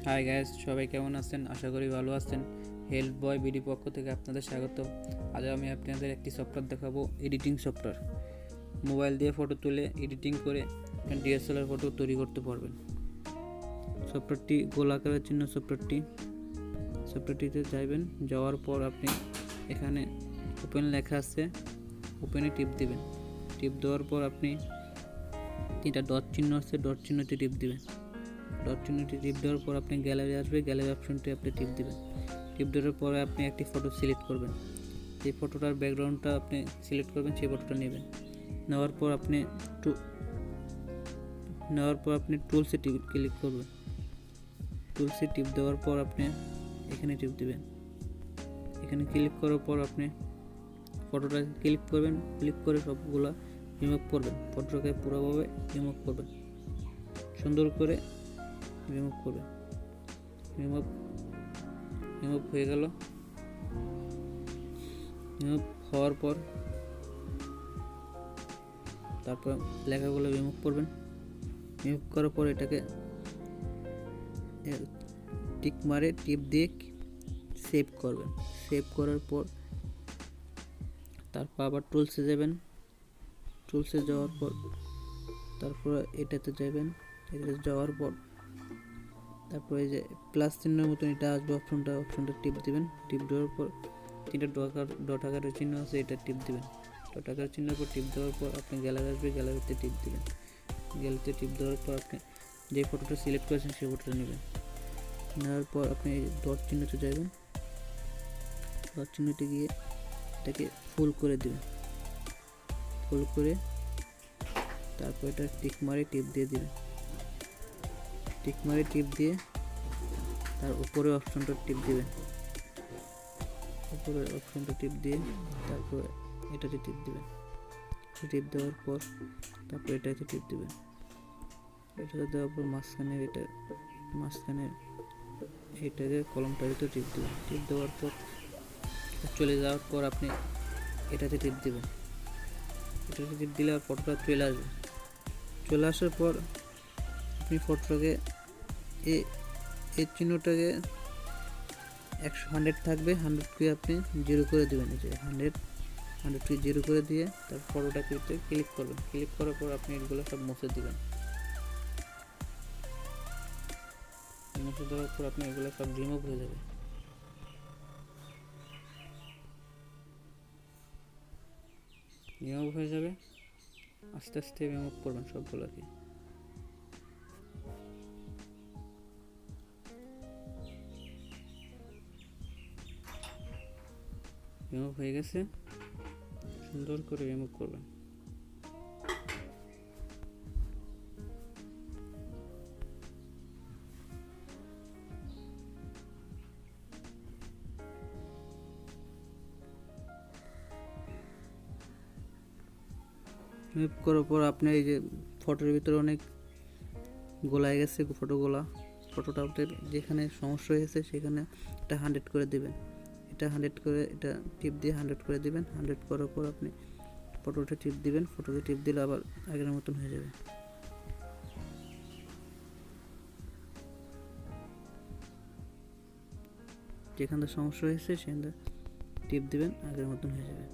Hi guys, সবাই কেমন আছেন? আশা করি ভালো আছেন। হেল্প বয় বিডি পক্ষ থেকে আপনাদের স্বাগত। আজ আমি আপনাদের একটি সফটওয়্যার দেখাবো, এডিটিং সফটওয়্যার। মোবাইল দিয়ে ফটো তুলে এডিটিং করে ডিএসএলআর ফটো তৈরি করতে পারবেন। সফটওয়্যারটি গোলাকারের চিহ্ন সফটওয়্যারটিতে যাবেন। যাওয়ার পর আপনি এখানে ওপেন লেখা আছে, ওপেনে টিপ দিবেন। টিপ দেওয়ার পর আপনি তিনটা ডট চিহ্ন আছে, ডট চিহ্নটি টিপ দিবেন। ডট চিহ্নটি টিপ দেওয়ার পর আপনি গ্যালারি আসবে, গ্যালারি অপশনটি আপনি টিপ দিবেন। টিপ দেওয়ার পরে আপনি একটি ফটো সিলেক্ট করবেন। যে ফটোটার ব্যাকগ্রাউন্ডটা আপনি সিলেক্ট করবেন সেই ফটোটা নেবেন। নেওয়ার পর আপনি টুলসে ক্লিক করবেন। টুলসে টিপ দেওয়ার পর আপনি এখানে টিপ দিবেন। এখানে ক্লিক করার পর আপনি ফটোটা ক্লিক করবেন। ক্লিক করে সবগুলা রিমুভ করবেন। ফটোটাকে পুরোভাবে রিমুভ করবেন, সুন্দর করে রিমুভ করবেন। রিমুভ হয়ে গেল। রিমুভ হওয়ার পর তারপর লেখাগুলো রিমুভ করবেন। রিমুভ করার পর এটাকে টিক মারে টিপ দিয়ে সেভ করবেন। সেভ করার পর তারপর আবার টুলসে যাবেন। টুলসে যাওয়ার পর তারপর এটাতে যাবেন। এটাতে যাওয়ার পর তারপর এই যে প্লাস চিহ্নের মতন এটা আসবে, অপশনটা টিপ দিবেন। টিপ দেওয়ার পর তিনটা ডট আকারের চিহ্ন আছে, এটা টিপ দিবেন। ডট আকারের চিহ্নের পর টিপ দেওয়ার পর আপনি গ্যালারি আসবে, গ্যালারিতে টিপ দিবেন। গ্যালারিতে টিপ দেওয়ার পর আপনি যে ফটোটা সিলেক্ট করেছেন সেই ফটোটা নেবেন। নেওয়ার পর আপনি ডট চিহ্নতে যাবেন। ডট চিহ্নতে গিয়ে এটাকে ফুল করে দিবেন। ফুল করে তারপর এটা টিক মারে টিপ দিয়ে দিবেন। টিক মারে টিপ দিয়ে তার উপরে অপশনটা টিপ দিবেন। উপরে অপশনটা টিপ দিয়ে তারপর এটাতে টিপ দিবেন। টিপ দেওয়ার পর তারপর এটাতে টিপ দিবেন। এটাতে দেওয়ার পর মাঝখানে এটাকে কলমটাতে টিপ দিবেন। টিপ দেওয়ার পর চলে যাওয়ার পর আপনি এটাতে টিপ দিবেন। এটাতে টিপ দিলে আর ফটোটা চলে আসবে। চলে আসার পর আপনি ফটোটাকে এই চিহ্নটাকে 100 থাকবে, 100কে আপনি 0 করে দেবেন। এই যে 100কে 0 করে দিয়ে তারপর ফটোটাকে ক্লিক করবেন। ক্লিক করার পর আপনি এগুলো সব মুছে দিবেন। মুছে দেওয়ার পর আপনি এগুলো সব রিমুভ হয়ে যাবে। আস্তে আস্তে রিমুভ করবেন সবগুলোকে। রিমুভ হয়ে গেছে, সুন্দর করে রিমুভ করবেন। রিমুভ করার পর আপনি এই যে ফটোর ভিতরে অনেক গোলায় গেছে, ফটোটা আপনার যেখানে সমস্যা হয়েছে সেখানে এটা 100 করে দেবেন। এটা 100 করে এটা টিপ দিয়ে 100 করে দিবেন। 100 করার পর আপনি ফটোতে টিপ দিবেন। ফটোতে টিপ দিলে আবার আগের মতন হয়ে যাবে। যেখানে সমস্যা হয়েছে সেখানে টিপ দিবেন, আগের মতন হয়ে যাবে।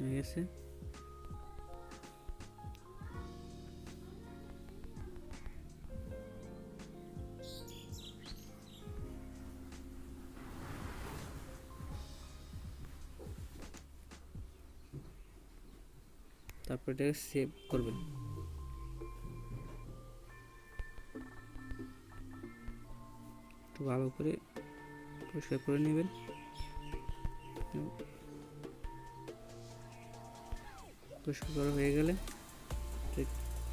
হয়ে গেছে। তারপর এটাকে সেভ করবেন। একটু ভালো করে পরিষ্কার করে নেবেন। পরিষ্কার করা হয়ে গেলে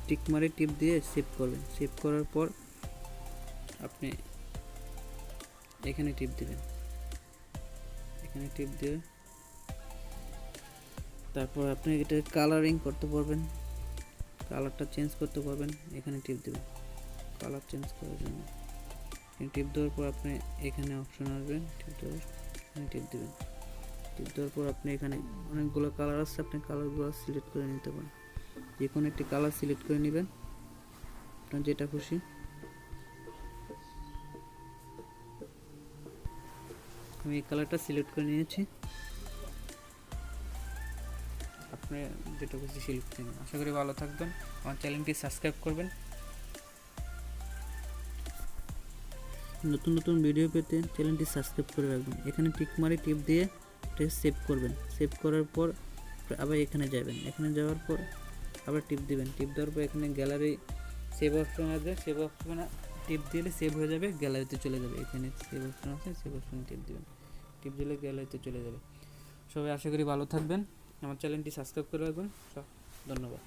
টিক মারে টিপ দিয়ে সেভ করবেন। সেভ করার পর আপনি এখানে টিপ দিবেন। এখানে টিপ দিয়ে তারপর আপনি এটা কালারিং করতে পারবেন, কালারটা চেঞ্জ করতে পারবেন। এখানে টিপ দিবেন কালার চেঞ্জ করার জন্য। টিপ দেওয়ার পর আপনি এখানে অপশন আসবে, টিপ দেওয়ার টিপ দিবেন। টিপ দেওয়ার পর আপনি এখানে অনেকগুলো কালার আছে, আপনি কালারগুলো সিলেক্ট করে নিতে পারেন। যে কোনো একটি কালার সিলেক্ট করে নেবেন, আপনার যেটা খুশি। আমি এই কালারটা সিলেক্ট করে নিয়েছি, আপনি যেটা খুশি সিলেক্ট করে নিন। আশা করি ভালো থাকবেন, আমার চ্যানেলটি সাবস্ক্রাইব করবেন। নতুন নতুন ভিডিও পেতে চ্যানেলটি সাবস্ক্রাইব করে রাখবেন। এখানে টিকমারি টিপ দিয়ে সেভ করবেন। সেভ করার পর আবার এখানে যাবেন, এখানে যাওয়ার পর আবার টিপ দিবেন। টিপ দেওয়ার পর এখানে গ্যালারি সেভ অপশন আছে, সেভ অপশনে টিপ দিলে সেভ হয়ে যাবে, গ্যালারিতে চলে যাবে। এখানে সেভ অপশন আছে, সেভ অপশনে টিপ দিবেন। টিপ দিলে গ্যালারিতে চলে যাবে। সবাই আশা করি ভালো থাকবেন, আমার চ্যানেলটি সাবস্ক্রাইব করে রাখবেন। ধন্যবাদ।